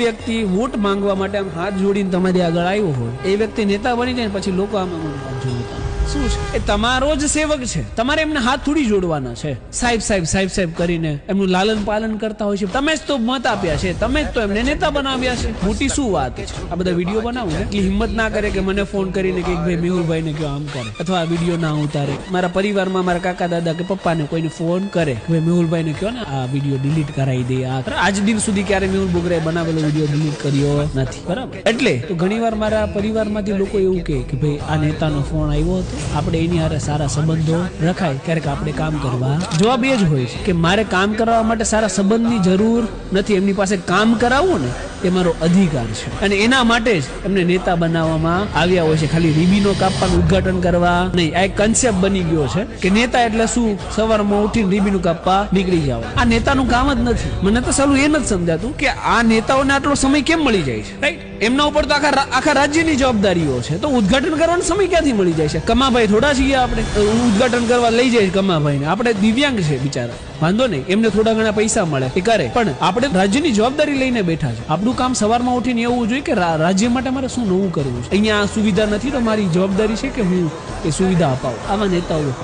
વ્યક્તિ વોટ માંગવા માટે આમ હાથ જોડીને તમારી આગળ આવ્યો હોય, એ વ્યક્તિ નેતા બની જાય પછી લોકો આમ હાથ જોડતા શું છે? એ તમારો જ સેવક છે, તમારે એમને હાથ થોડી જોડવાના છે. સાહેબ સાહેબ સાહેબ સાહેબ કરીને એમનું લાલન પાલન કરતા હોય છે. તમે જ તો મત આપ્યા છે, તમે જ તો એમને નેતા બનાવ્યા છે. મોટી શું વાત છે? આ બધા વિડીયો બનાવું એટલી હિંમત ના કરે કે મને ફોન કરીને કે ભાઈ મેહુલભાઈ ને કયો આમ કરે, અથવા આ વિડીયો ના ઉતારે. મારા પરિવારમાં મારા કાકા દાદા કે પપ્પાને કોઈને ફોન કરે કે ભાઈ મેહુલભાઈ ને કયો ને આ વિડીયો ડિલીટ કરાવી દે. આજ દિન સુધી ક્યારે મેહુલ બોગરાએ બનાવેલો વિડીયો ડિલીટ કર્યો નથી, બરાબર? એટલે તો ઘણીવાર મારા પરિવારમાંથી લોકો એવું કે ભાઈ આ નેતાનો ફોન આવ્યો હતો, આપણે એની હારે સારા સંબંધો રખાય, ક્યારેક આપણે કામ કરવા. જવાબ એ જ હોય છે કે મારે કામ કરવા માટે સારા સંબંધની જરૂર નથી, એમની પાસે કામ કરાવવું ને એ મારો અધિકાર છે, અને એના માટે જ એમને નેતા બનાવવામાં આવ્યા હોય છે. ખાલી રીબીનો કાપવાનું ઉદ્ઘાટન કરવા નહીં. આ એક કન્સેપ્ટ બની ગયો છે કે નેતા એટલે શું? સવારમાં ઉઠીને રીબીનું કાપવા નીકળી જાવ. આ નેતાનું કામ જ નથી. મને તો સાલું એ નથી સમજાતું કે આ નેતાઓને આટલો સમય કેમ મળી જાય છે, રાઈટ? એમના ઉપર તો આખા રાજ્યની જવાબદારીઓ છે, તો ઉદ્ઘાટન કરવાનો સમય ક્યાંથી મળી જાય છે? કમાભાઈ થોડા છીએ આપણે ઉદ્ઘાટન કરવા લઈ જાય કમાભાઈને? આપણે દિવ્યાંગ છે બિચારા, વાંધો નહીં, એમને થોડા ઘણા પૈસા મળે એ કરે, પણ આપણે રાજ્યની જવાબદારી લઈને બેઠા છે. આપણું કામ સવારમાં ઉઠીને એવું જોઈએ કે રાજ્ય માટે મારે શું નવું કરવું છે. અહીંયા આ સુવિધા નથી તો મારી જવાબદારી છે કે હું એ સુવિધા અપાવું. આવા નેતાઓ